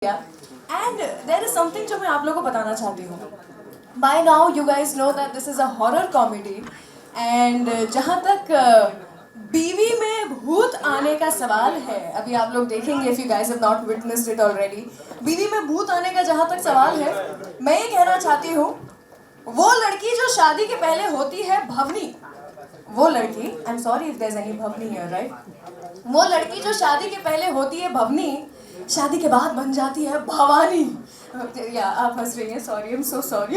And there is something जो मैं आप लोगों को बताना चाहती हूँ. By now you guys know that this is a horror comedy and जहाँ तक बीवी में भूत आने का सवाल है, अभी आप लोग देखेंगे if you guys have not witnessed it already, बीवी में भूत आने का जहाँ तक सवाल है, मैं ये कहना चाहती हूँ, वो लड़की जो शादी के पहले होती है भवनी, वो लड़की, I'm sorry if there's any Bhavni here, right? वो लड़की जो शादी के पहले होती है भवनी, शादी के बाद बन जाती है भवानी. या आप हंस रही हैं, sorry, I am so sorry.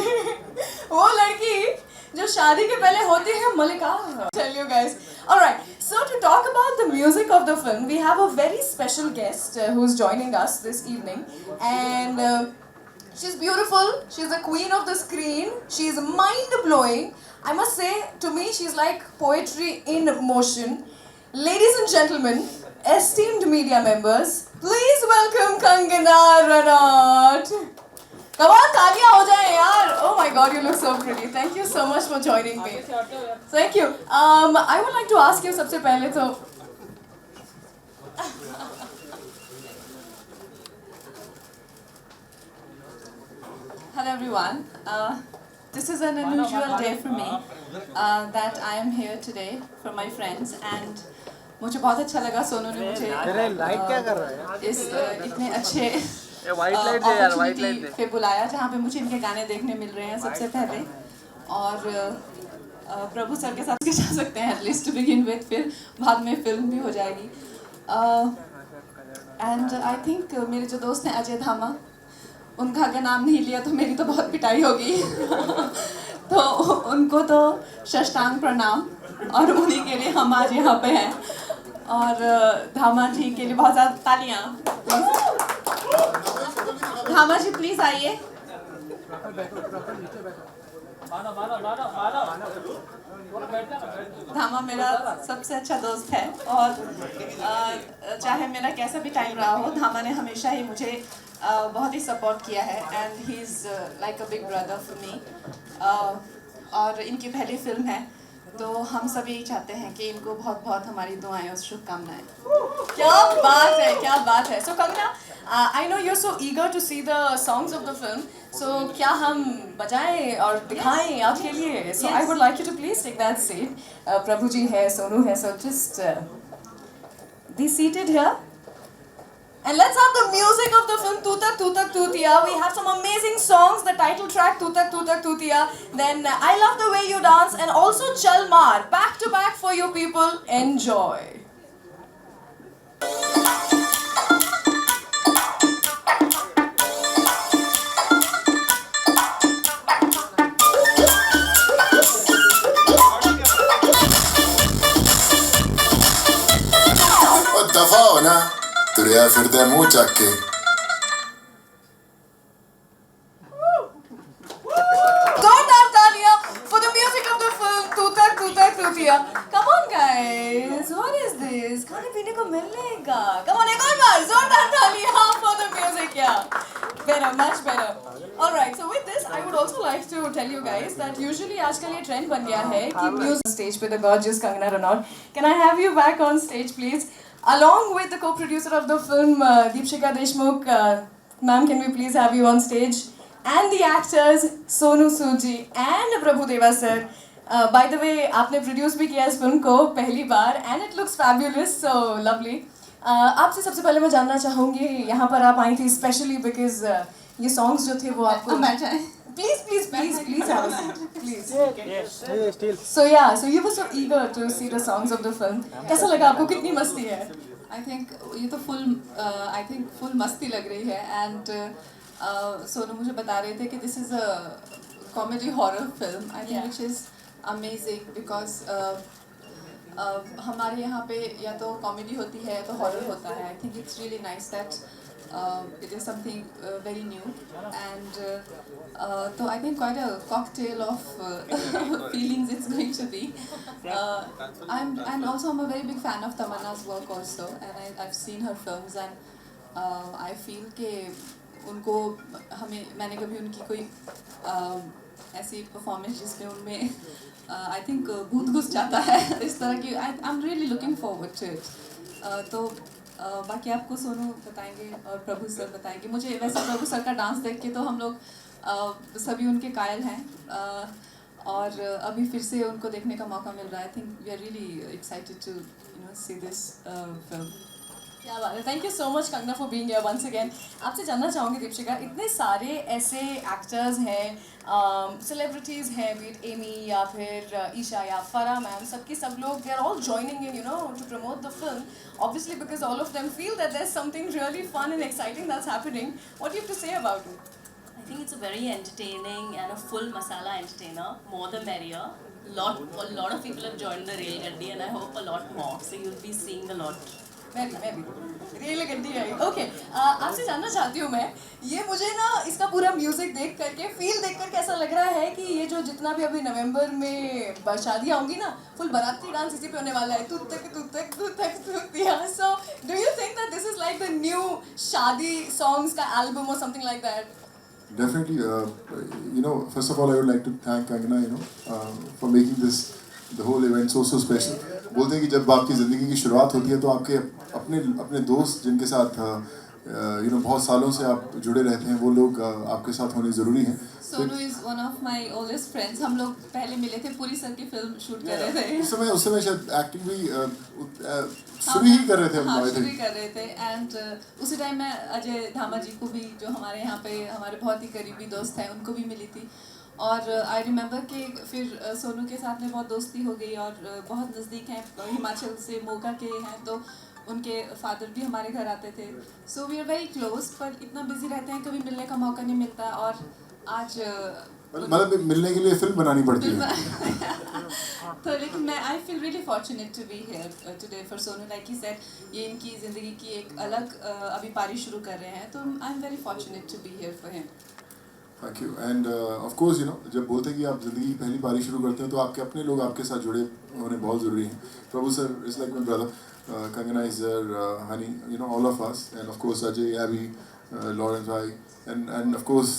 वो लड़की जो शादी के पहले होती है मलिका. Tell you guys. All right. So to talk about the music of the film, we have a very special guest who's joining us this evening, and she's beautiful. She's the queen of the screen. She's mind blowing. I must say, to me, she's like poetry in motion. Ladies and gentlemen, esteemed media members, please welcome Kangana Ranaut. Come on, तालियां हो जाए यार. Oh my God, you look so pretty. Thank you so much for joining me. Thank you. I would like to ask you सबसे पहले तो Hello everyone. This is an unusual day for me that I am here today for my friends and मुझे बहुत अच्छा लगा सोनू ने मुझे इस इतने अच्छे opportunity पे बुलाया जहाँ पे मुझे इनके गाने देखने मिल रहे हैं सबसे पहले और प्रभु सर के साथ जा सकते हैं एटलीस्ट टू बिगिन विद, फिर बाद में फिल्म भी हो जाएगी. एंड आई थिंक मेरे जो दोस्त हैं अजय धामा, उनका अगर नाम नहीं लिया तो मेरी तो बहुत पिटाई होगी. तो उनको तो साष्टांग प्रणाम और उन्हीं के लिए हम आज यहाँ पे हैं. और धामा जी के लिए बहुत ज़्यादा तालियाँ. धामा जी प्लीज़ आइए. धामा मेरा सबसे अच्छा दोस्त है और चाहे मेरा कैसा भी टाइम रहा हो, धामा ने हमेशा ही मुझे बहुत ही सपोर्ट किया है and he is like a big brother for me. और इनकी पहली फिल्म है तो हम सभी चाहते हैं कि इनको बहुत बहुत हमारी दुआएं और शुभकामनाएं. क्या बात है, क्या बात है. So Kangana, I know you're so eager to see the songs of the film. So क्या हम बजाएं और दिखाएं आपके लिए? So I would like you to please take that seat. प्रभु जी है, सोनू है, so just be seated here. And let's have the music of the film Tutak Tutak Tutiya. We have some amazing songs. The title track Tutak Tutak Tutiya. Then I love the way you dance, and also Chalmar back to back for you people. Enjoy. Ottafona, turia firde muchakke. Zordaar taaliyan for the music of the film Tutak Tutak Tutiya. Come on guys, what is this? खाने पीने को मिलेगा. Come on, एक और बार जोरदार तालियां for the music. Yeah, better, much better. All right, so with this, I would also like to tell you guys that usually आजकल ये trend बन गया है कि music stage पे the gorgeous Kangana Ranaut. Can I have you back on stage, please? Along with the co-producer of the film, Deepshika Deshmukh. Ma'am, can we please have you on stage? And the actors, Sonu Sood ji and Prabhu Deva sir. By the way, आपने produce भी किया इस film को पहली बार and it looks fabulous, so lovely. आपसे सबसे पहले मैं जानना चाहूँगी, यहाँ पर आप आई थी specially because ये songs जो थे वो आपको Please have a seat, please. Yes. So yeah, so you were so eager to see the songs of the film. कैसा लगा आपको, कितनी मस्ती है? आई थिंक ये तो फुल मस्ती लग रही है एंड सोनू मुझे बता रहे थे कि this is a comedy horror film. I think which is amazing because हमारे यहाँ पे या तो कॉमेडी होती है या तो हॉरर होता है. I think it's really nice that it is something very new and so I think quite a cocktail of feelings it's going to be. I'm a very big fan of Tamanna's work also and I've seen her films and I feel कि उनको मैंने कभी उनकी कोई ऐसी performance जिसमें उनमें I think भूत घुस जाता है इस तरह की. I'm really looking forward to it. तो बाकी आपको सोनू बताएंगे और प्रभु सर बताएंगे। मुझे वैसे प्रभु सर का डांस देख के तो हम लोग सभी उनके कायल हैं, और अभी फिर से उनको देखने का मौका मिल रहा है। I think we are really excited to see this film. क्या बात है, thank you so much Kangana for being here once again. आपसे जानना चाहूँगी दीपशिका, इतने सारे ऐसे एक्टर्स हैं, सेलिब्रिटीज़ हैं, बीट एमी या फिर ईशा या फरा मैम, सबकी सब लोग they are all joining in to promote the film, obviously because all of them feel that there is something really fun and exciting that's happening. What you have to say about it? I think it's a very entertaining and a full masala entertainer. More the merrier. A lot of people have joined the Rail Gandhi, and I hope a lot more. So you'll be seeing a lot. मैं भी rail गड्डी आई। Okay, आपसे जानना चाहती हूँ मैं, ये मुझे ना इसका पूरा म्यूजिक देख करके, फील देख करके ऐसा लग रहा है कि ये जो जितना भी अभी नवंबर में शादियाँ होंगी ना, फुल बाराती डांस इसी पे होने वाला है, तू तक तू तक तू तक तू दिया। So do you think that this is like the new शादी सॉन्ग्स का एल्बम और something like that? Definitely, first of all, I would like to thank Kangana, for making this the whole event so special. बोलते हैं कि जब आपकी ज़िंदगी की शुरुआत होती है तो आपके अपने दोस्त जिनके साथ बहुत सालों से आप जुड़े रहते हैं, वो लोग आपके साथ होने ज़रूरी हैं। Sonu is one of my oldest friends. हम लोग पहले मिले थे, पूरी सर की फिल्म शूट कर रहे थे। उस समय शायद एक्टिंग भी शुरू ही कर रहे थे हम। हाँ, शुरू ही कर रहे थे। एंड उसी टाइम मैं अजय धामा जी को भी, जो हमारे यहाँ पे हमारे बहुत ही करीबी दोस्त हैं, उनको भी मिली थी। और आई रिमेंबर कि फिर सोनू के साथ में बहुत दोस्ती हो गई, और बहुत नज़दीक हैं, हिमाचल से मोगा के हैं, तो उनके फादर भी हमारे घर आते थे। So we are very close, पर इतना बिजी रहते हैं, कभी मिलने का मौका नहीं मिलता। और आज मतलब मिलने के लिए फिल्म बनानी पड़ती है। तो लेकिन मैं I feel really fortunate to be here today for Sonu. Like he said, ये इनकी ज़िंदगी की एक अलग अभी पारी शुरू कर रहे हैं, तो I am very fortunate to be here for him. Thank you. And of course जब बोलते हैं कि आप ज़िंदगी की पहली पारी शुरू करते हैं तो आपके अपने लोग आपके साथ जुड़े होने बहुत ज़रूरी हैं। Prabhu sir is like my brother, Kangana is honey, all of us, and of course Ajay, Abby, Lawrence, and of course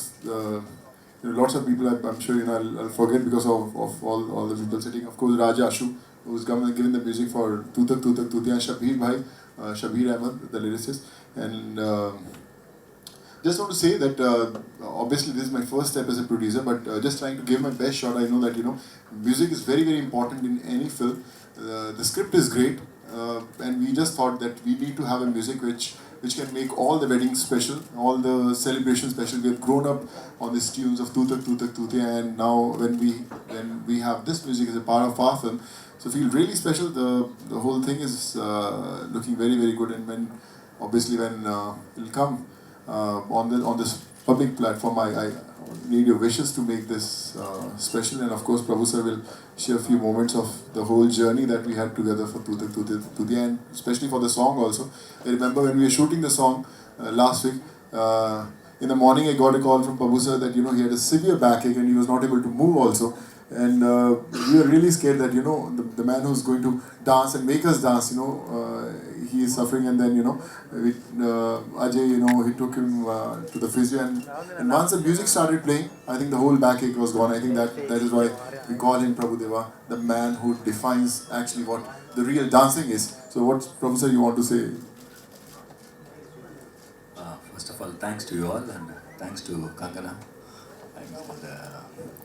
lots of people I'm sure I'll forget because of all the people sitting. Of course Raja Ashu, who's given the music for Tutak Tutiya, Shabir Bhai, Shabir Ahmed, the lyricist, and just want to say that obviously this is my first step as a producer, but just trying to give my best shot. I know that music is very important in any film. The script is great, and we just thought that we need to have a music which can make all the weddings special, all the celebrations special. We have grown up on these tunes of Tutak Tutiya, and now when we have this music as a part of our film, so feel really special. The whole thing is looking very, very good, and when it'll come on this public platform, I need your wishes to make this special. And of course Prabhu sir will share a few moments of the whole journey that we had together for Tutak Tutiya, and especially for the song also. I remember when we were shooting the song last week, in the morning I got a call from Prabhu sir that he had a severe backache and he was not able to move also. And we were really scared that the man who's going to dance and make us dance, he is suffering. And then Ajay, he took him to the physio, and once the music started playing, I think the whole backache was gone. I think that is why we call him Prabhu Deva, the man who defines actually what the real dancing is. So what, Prabhu sir, you want to say? First of all, thanks to you all, and thanks to Kangana, and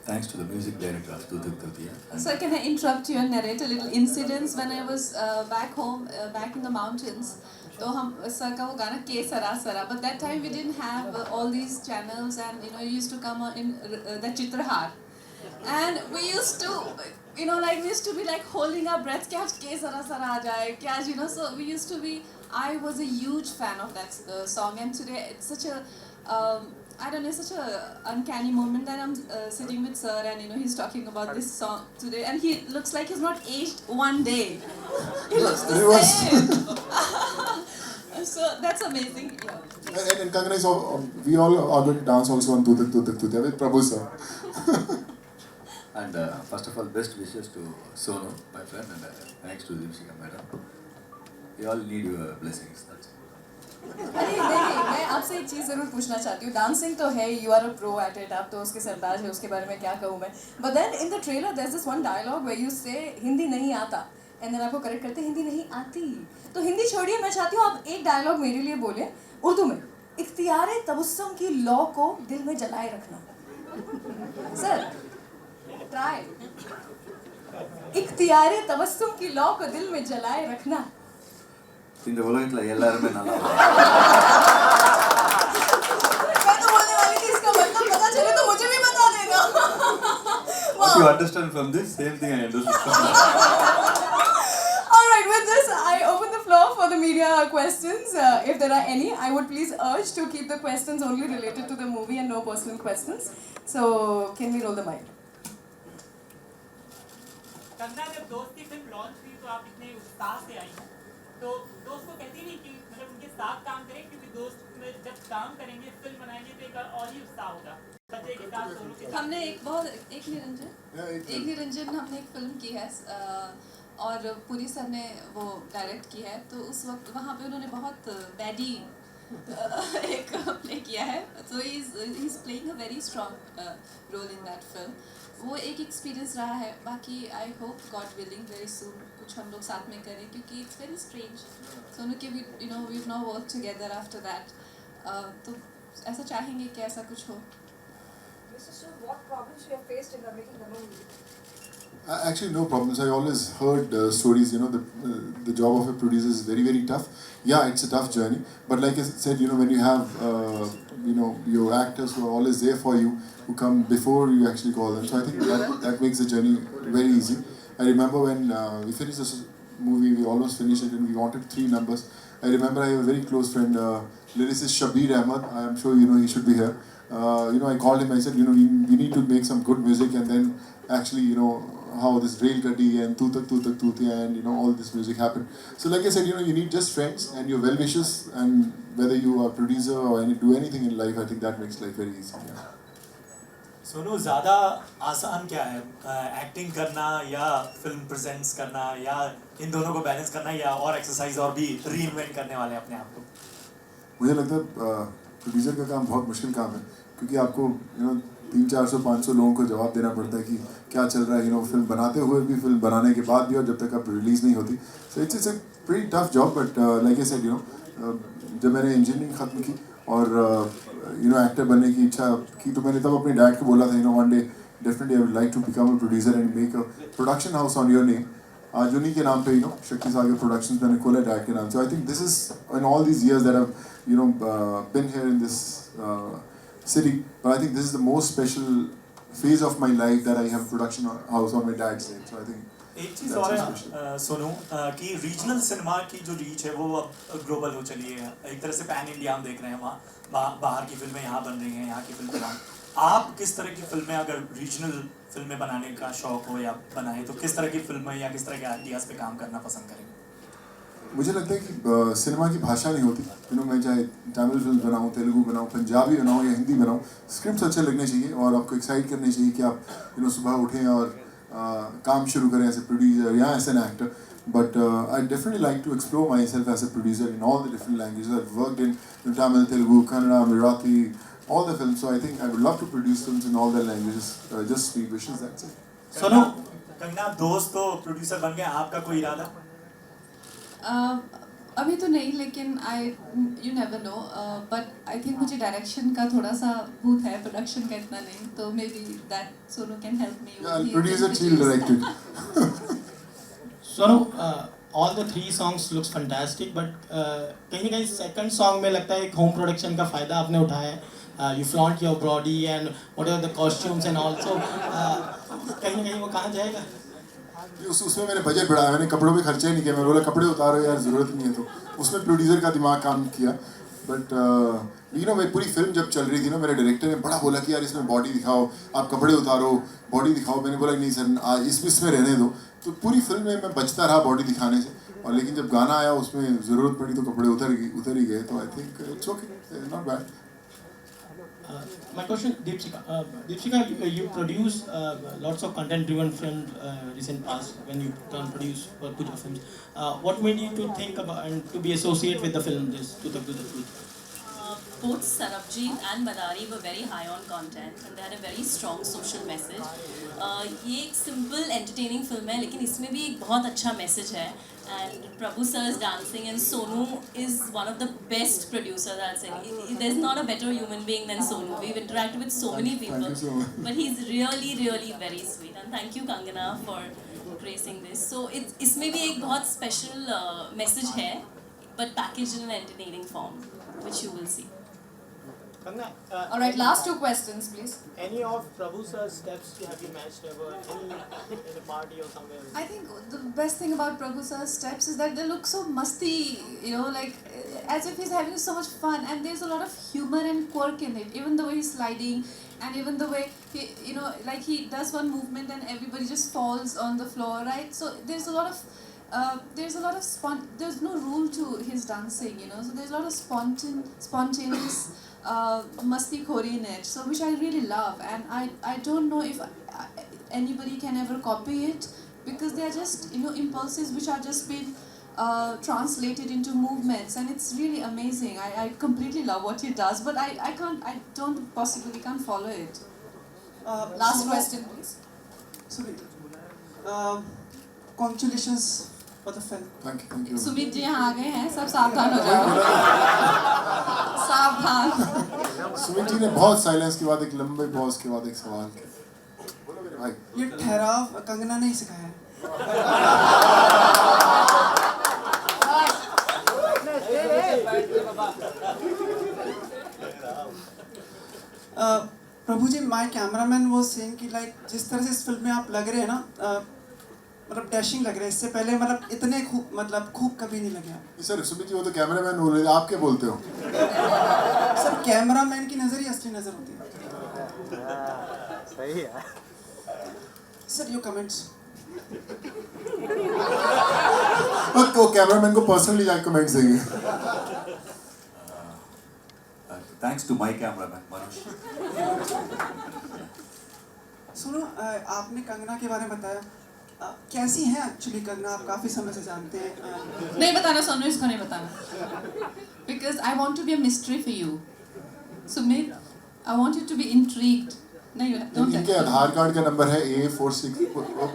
thanks to the music director of Tutak Tutiya. Sir, can I interrupt you and narrate a little incidents? When I was back home, back in the mountains, तो हम sir का वो गाना के सरा सरा, but that time we didn't have all these channels, and you used to come in the Chitrahar, and we used to be like holding our breath कि आज के सरा सरा आ जाए, कि आज so we used to be. I was a huge fan of that song, and today it's such a I don't know, such a uncanny moment that I'm sitting with sir, and he's talking about this song today, and he looks like he's not aged one day. He looks the same. So that's amazing. Yeah. And Kangana is we all are going to dance also on Tutak Tutiya with Prabhu sir. And first of all, best wishes to Sonu, my friend, and thanks to Dipshika madam. We all need your blessings. That's it. अरे देखिए, मैं आपसे एक चीज़ ज़रूर पूछना चाहती हूँ। Dancing तो है, you are a pro at it, आप तो उसके सरताज है, उसके बारे में क्या कहूँ मैं। But then in the trailer there is this one dialogue where you say Hindi नहीं आता, एंड देन आपको करेक्ट करते हिंदी नहीं आती, तो हिंदी छोड़िए, मैं चाहती हूँ आप एक डायलॉग मेरे लिए बोले उर्दू में, इख्तियार तबस्सुम की लौ को दिल में जलाए रखना। सर ट्राई, इख्तियार तबस्सुम की लौ को दिल में जलाए रखना। இந்த உலகத்துல எல்லாருமே நல்லா मैं तो बोलने वाली थी इसका मतलब पता चले तो मुझे भी बता देना। What you understand from this? Same thing I understood. Alright, with this, I open the floor for the media questions. If there are any, I would please urge to keep the questions only related to the movie and no personal questions. So, can we roll the mic? Kangana, जब दोस्त की film launch हुई तो आप इतने उत्साह से आई हैं, तो दोस्त को कहती नहीं कि मतलब उनके साथ काम करें, क्योंकि दोस्त में जब काम करेंगे, फिल्म बनाएंगे तो एक और ही उत्साह होगा। सच्चे के साथ, दोनों के साथ। हमने एक निरंजन हमने एक फिल्म की है और पुरी सर ने वो डायरेक्ट की है, तो उस वक्त वहाँ पे उन्होंने बहुत बैडी एक प्ले किया है, तो he is playing a very strong role in that film. वो एक एक्सपीरियंस रहा है। बाकी I hope God willing very soon कुछ हम लोग साथ में करें, क्योंकि इट्स वेरी स्ट्रेंज सोनू के we know work together after that, तो ऐसा चाहेंगे कि ऐसा कुछ हो। Mr. Su, what problems you have faced in making the movie? Actually, no problems. I always heard stories. You know, the job of a producer is very, very tough. Yeah, it's a tough journey. But like I said, you know, when you have your actors who are always there for you, who come before you actually call them. So I think that makes the journey very easy. I remember when we finished this movie, we almost finished it, and we wanted 3 numbers. I remember I have a very close friend, lyricist Shabir Ahmed. I am sure you know he should be here. I called him. I said, we need to make some good music, and then actually, how this Rail Gaddi and Tu Tak Tuti and all this music happened. So like I said, you need just friends and your well wishes, and whether you are a producer or do anything in life, I think that makes life very easy. Yeah. Sonu, ज़्यादा आसान क्या है, acting करना या film presents करना, या इन दोनों को बैलेंस करना, या और एक्सरसाइज और भी रीइन्वेंट करने वाले अपने आप को? मुझे लगता है प्रोड्यूसर का काम बहुत मुश्किल काम है, क्योंकि आपको 300-400-500 लोगों को जवाब देना पड़ता है कि क्या चल रहा है, फिल्म बनाते हुए भी, फिल्म बनाने के बाद भी, और जब तक आप रिलीज़ नहीं होती। So it's a pretty tough job, but like I said, जब मैंने इंजीनियरिंग ख़त्म की और एक्टर बनने की इच्छा की, तो मैंने तब अपने डैड को बोला था, one day definitely I would like to become a producer and make a production house on your name. आज उन्हीं के नाम पे शक्ति सागर प्रोडक्शंस मैंने खोला डैड के नाम से। I think this is in all these years that I been here in this city, but I think this is the most special phase of my life that I have a production house on my dad's name. So I think एक चीज़ और है सोनू, कि regional cinema की जो reach है वो अब global हो चली है। एक तरह से पैन इंडिया हम देख रहे हैं, वहाँ बाहर की फिल्में यहाँ बन रही हैं, यहाँ की फिल्में आप किस तरह की फिल्में, अगर रीजनल फिल्में बनाने का शौक हो या बनाए, तो किस तरह की फिल्में या किस तरह के आइडियाज़ पे काम करना पसंद करेंगे? मुझे लगता है कि सिनेमा की भाषा नहीं होती। मैं चाहे तमिल फिल्म बनाऊँ, तेलुगु बनाऊँ, पंजाबी बनाऊँ या हिंदी बनाऊँ, स्क्रिप्ट अच्छे लगने चाहिए और आपको एक्साइट करने चाहिए कि आप सुबह उठें और काम शुरू करें एज ए प्रोड्यूसर या as an actor. But I definitely like to explore myself as a producer in all the different languages. I've worked in Tamil, Telugu, Kannada, Marathi, all the films. So I think I would love to produce films in all the languages. Just 3 wishes, that's it. सुनो, कंगना दोस्त तो producer बन गए, आपका कोई इरादा? अभी तो नहीं, लेकिन you never know, but I think मुझे डायरेक्शन का थोड़ा सा भूत है, प्रोडक्शन का इतना नहीं, तो may be that Sonu can help me. Yeah, I'll produce it, she'll direct it. Sonu, all the 3 songs looks fantastic, but कहीं ना कहीं second song में लगता है एक home production का फ़ायदा आपने उठाया है. You flaunt your body and whatever the costumes and also कहीं ना कहीं वो कहाँ जाएगा? उसमें मैंने बजट बढ़ाया, मैंने कपड़ों पे खर्चा ही नहीं किया. मैं बोला कपड़े उतारो यार, ज़रूरत नहीं है. तो उसमें प्रोड्यूसर का दिमाग काम किया. बट मैं पूरी फिल्म जब चल रही थी ना, मेरे डायरेक्टर ने बड़ा बोला कि यार इसमें बॉडी दिखाओ, आप कपड़े उतारो, बॉडी दिखाओ. मैंने बोला नहीं सर, इसमें रहने दो. तो पूरी फिल्म में मैं बचता रहा बॉडी दिखाने से, और लेकिन जब गाना आया उसमें ज़रूरत पड़ी तो कपड़े उतर ही गए. तो I think it's okay, not bad. My question, Deepshika, you produce lots of content-driven films recent past when you produce Puja films. What made you to think about and to be associated with the film, this To Tak Tu Tak Tu? both Sarabjit and Madari were very high on content and they had a very strong social message. ये एक simple entertaining film है लेकिन इसमें भी एक बहुत अच्छा message है. And Prabhu sir is dancing and Sonu is one of the best producers I'll say. There's not a better human being than Sonu. We've interacted with so many people. Thank you so much. But he's really, really very sweet. And thank you Kangana for gracing this. So इसमें भी एक बहुत special message है, but packaged in an entertaining form, which you will see. All right, last two questions, please. Any of Prabhu sir's steps have you matched ever? Any in a party or somewhere? I think the best thing about Prabhu sir's steps is that they look so musty, you know, like as if he's having so much fun, and there's a lot of humor and quirk in it. Even the way he's sliding, and even the way he, you know, like he does one movement and everybody just falls on the floor, right? So there's a lot of there's no rule to his dancing, you know. So there's a lot of spontaneous masti khori in it, so which I really love, and I don't know if anybody can ever copy it, because they are just, you know, impulses which are just been translated into movements, and it's really amazing. I completely love what he does, but I don't possibly can't follow it. Last question, please. Congratulations for the film. Thank you. Sumit ji यहाँ आ गए हैं, सब सावधान हो जाओ. सावधान. सुमित जी ने बहुत साइलेंस के बाद एक लंबे पॉज के बाद एक सवाल किया. बोलो मेरे भाई. ये ठहराव कंगना ने ही सिखाया है. प्रभु जी, माय कैमरामैन वो सेइंग कि लाइक जिस तरह से इस फिल्म में आप लग रहे हैं ना, मतलब डैशिंग लग रहे हैं. इससे पहले मतलब इतने खूब कभी नहीं लगे आप. सर सुमित जी वो तो कैमरामैन बोल रहे थे, आप क्या बोलते हो? सर कैमरामैन की नज़र ही असली नज़र होती है. सही है. Sir your comments. तो कैमरामैन को पर्सनली जाके कमेंट्स देंगे. Thanks to my cameraman, Manush. सुनो, आपने कंगना के बारे में बताया. कैसी है एक्चुअली कंगना? आप काफ़ी समय से जानते हैं. नहीं बताना सोनू, इसको नहीं बताना. Because I want to be a mystery for you. Sumit, I want you to be intrigued. नहीं, don't इनके आधार कार्ड का नंबर है A46,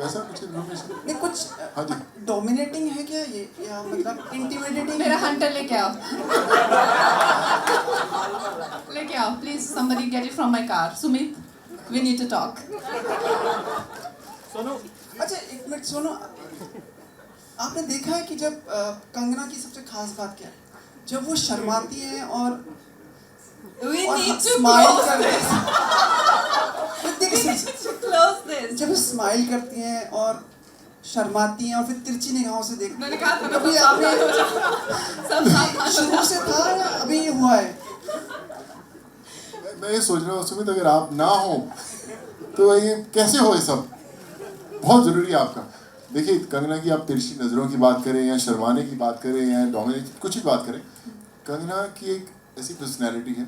वैसा कुछ इन्फॉर्मेशन. नहीं कुछ. हाँ जी. डोमिनेटिंग है क्या ये, या मतलब इंटिमिडेटिंग? मेरा हंटर लेके आओ. लेके आओ, please. Somebody get it from my car. Sumit, we need to talk. Sonu, अच्छा एक मिनट सुनो. आपने देखा है कि जब कंगना की सबसे खास बात क्या है? जब वो शर्माती है और स्माइल जब वो स्माइल करती हैं और शर्माती हैं और फिर तिरछी निगाहों से देखती हैं. मैंने कहा था अभी आपने शुरू से था या अभी ये हुआ है? मैं ये सोच रहा हूँ सुमित, अगर आप ना हो तो ये कैसे हो? ये सब बहुत ज़रूरी है आपका. देखिए कंगना की आप तिरछी नज़रों की बात करें या शर्माने की बात करें या डोमिनेट कुछ भी बात करें, कंगना की एक ऐसी पर्सनैलिटी है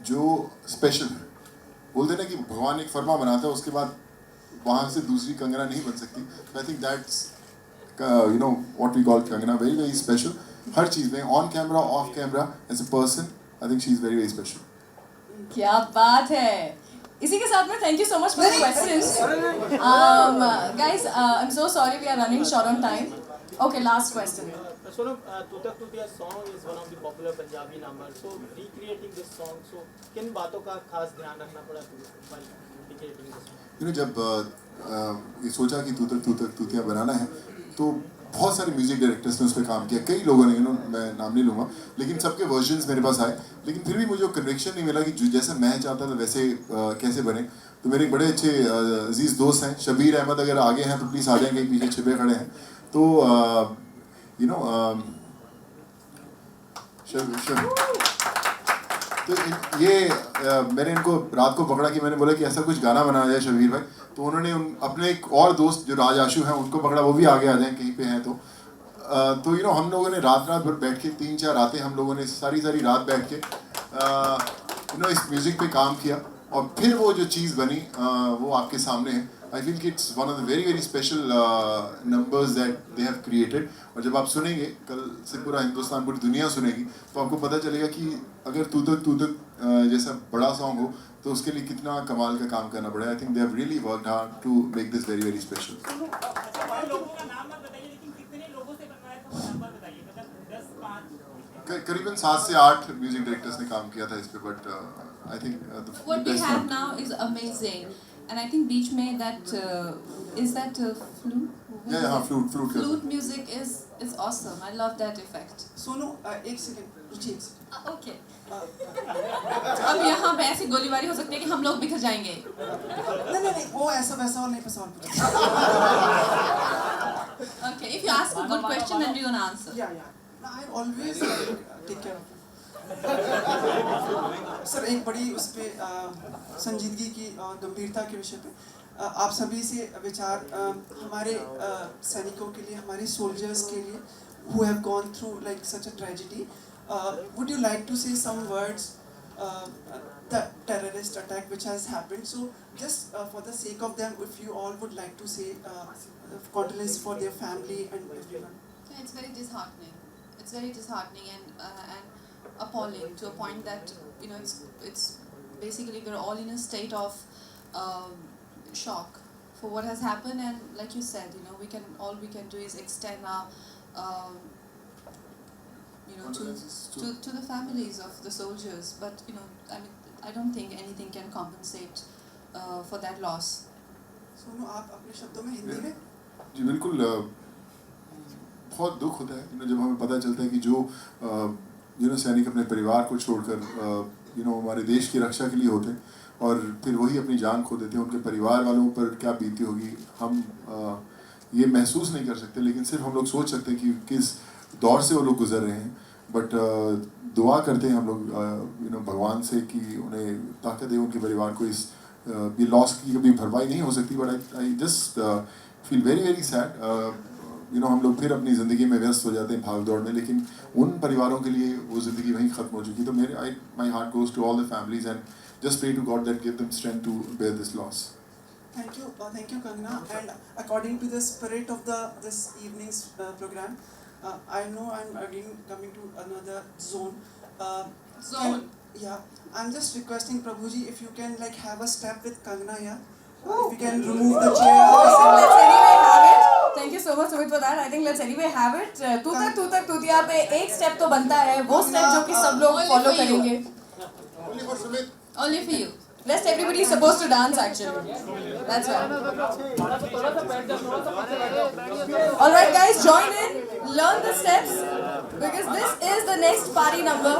जो स्पेशल है. बोलते ना कि भगवान एक फरमा बनाता है, उसके बाद वहाँ से दूसरी कंगना नहीं बन सकती. I think that's you know what we call Kangana very very special. हर चीज़ में, on camera off camera, as a person I think she is very very special. क्या बात है. इसी के साथ में thank you so much for the questions. Guys, I'm so sorry we are running short on time. Okay, last question. Sonu, Tutak Tutiya song is one of the popular Punjabi numbers. So recreating this song, so किन बातों का खास ध्यान रखना पड़ा while recreating this song? You know, जब ये सोचा कि तुतक तुतिया बनाना है तो बहुत सारे म्यूजिक डायरेक्टर्स ने उस पर काम किया. कई लोगों ने, मैं नाम नहीं लूँगा, लेकिन सबके वर्जन्स मेरे पास आए. लेकिन फिर भी मुझे वो कन्विक्शन नहीं मिला कि जैसे मैं चाहता था वैसे कैसे बने. तो मेरे बड़े अच्छे अजीज़ दोस्त हैं, शबीर अहमद, अगर आगे हैं तो प्लीज़ आ जाएंगे, पीछे छिपे खड़े हैं. तो यू नो तो ये मैंने इनको रात को पकड़ा कि मैंने बोला कि ऐसा कुछ गाना बनाया जाए शबीर भाई. तो उन्होंने अपने एक और दोस्त जो राज आशु हैं उनको पकड़ा, वो भी आगे आ जाएं कहीं पे हैं. तो यू नो हम लोगों ने रात भर बैठ के 3-4 रातें हम लोगों ने सारी रात बैठ के यू नो इस म्यूज़िक पे काम किया, और फिर वो जो चीज़ बनी वो आपके सामने है. I feel कि it's one of the very very special numbers that they have created. और जब आप सुनेंगे कल से पूरा हिंदुस्तान पूरी दुनिया सुनेगी तो आपको पता चलेगा कि अगर तू तक जैसा बड़ा सॉन्ग हो तो उसके लिए कितना कमाल का काम करना पड़ा. I think they have really worked hard to make this very very special. लोगों का नाम मत बताइए, लेकिन कितने लोगों से बनवाया था वो नंबर बताइए, मतलब 10 5 करीबन 7 से 8 म्यूजिक डायरेक्टर्स ने काम किया था इस पे. But I think the What we best have one. now is amazing, and I think beach mein that is that flute. Yeah, flute. Flute music is awesome. I love that effect. Sonu एक second रुचि एक second. Okay. अब यहाँ पे ऐसी गोलीबारी हो सकती है कि हम लोग बिखर जाएंगे. नहीं वो ऐसा वैसा और नहीं पर सवाल पूछा. Okay, if you ask a good question, then we're gonna answer. Yeah. I always take care of. Sir एक बड़ी उस पे संजीदगी की गंभीरता के विषय पे आप सभी से विचार हमारे सैनिकों के लिए, हमारे सोल्जर्स के लिए who have gone through like such a tragedy, would you like to say some words the terrorist attack which has happened, so just for the sake of them, if you all would like to say condolence for their family and everyone. Yeah, it's very disheartening. It's very disheartening and appalling to a point that it's basically we're all in a state of shock for what has happened, and like you said, all we can do is extend our to the families of the soldiers, but I mean I don't think anything can compensate for that loss. Sonu आप अपने शब्दों में हिंदी में. जी बिल्कुल. बहुत दुख होता है जब हमें पता चलता है कि जो सैनिक अपने परिवार को छोड़कर हमारे देश की रक्षा के लिए होते हैं और फिर वही अपनी जान खो देते हैं. उनके परिवार वालों पर क्या बीती होगी हम ये महसूस नहीं कर सकते, लेकिन सिर्फ हम लोग सोच सकते हैं कि किस दौर से वो लोग गुजर रहे हैं. बट दुआ करते हैं हम लोग भगवान से कि उन्हें ताकत दे, उनके परिवार को इस ये लॉस की कभी भरपाई नहीं हो सकती. But I just feel very very sad. हम लोग फिर अपनी ज़िंदगी में व्यस्त हो जाते हैं भाग दौड़ में, लेकिन उन परिवारों के लिए वो ज़िंदगी वहीं ख़त्म हो चुकी. तो my heart goes to all the families and just pray to God that give them strength to bear this loss. Thank you Kangana. And according to the spirit of this evening's program, I know I'm again coming to another zone. I'm just requesting Prabhuji if you can like have a step with Kangana here. If you can remove the chair. Let's anyway have it. Thank you so much Sumit for that. I think let's anyway have it. तू तक तूतिया पे एक step तो बनता है, वो step जो कि सब लोग फॉलो करेंगे. Only for Sumit. Only for you. Rest everybody is supposed to dance actually. That's right. Alright guys, join in, learn the steps because this is the next party number.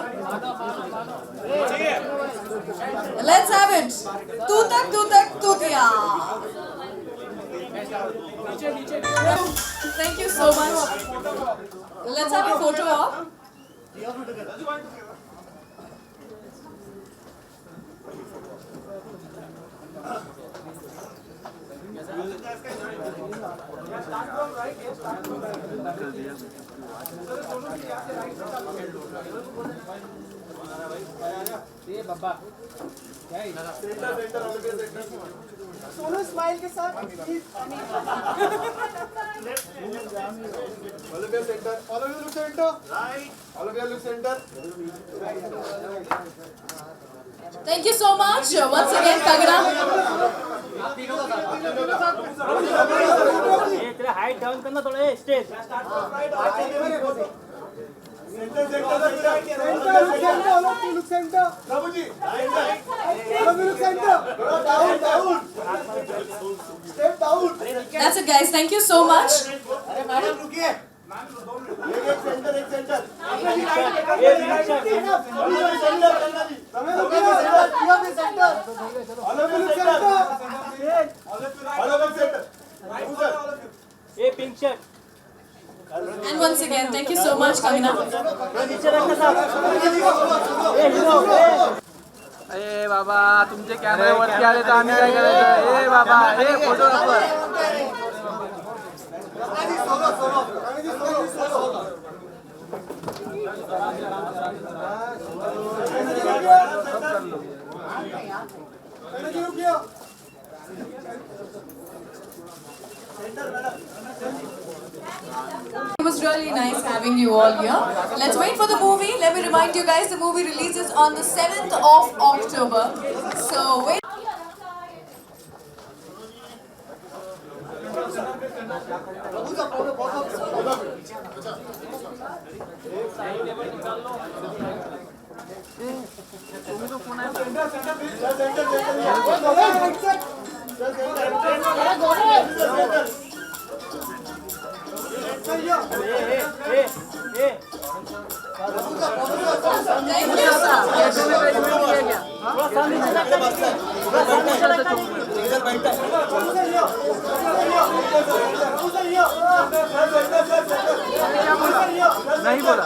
Let's have it. Tu tak tutiya. Thank you so much. Let's have a photo op. Sonu smile के साथ All of you look center. Right. All of you look center. Thank you so much. Once again, Kangana. तेरा height down करना थोड़ा stage. That's it, guys. Thank you so much. Pink shirt. And once again, thank you so much, Kangana. ए बाबा तुमचे कॅमेरे वरती आले तर आम्ही काय करायचं. ए बाबा ए photographer. It was really nice having you all here. Let's wait for the movie. Let me remind you guys, the movie releases on the 7th of October. So wait. नहीं बोला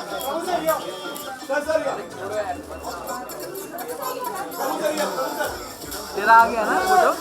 तेरा आ गया ना फोटो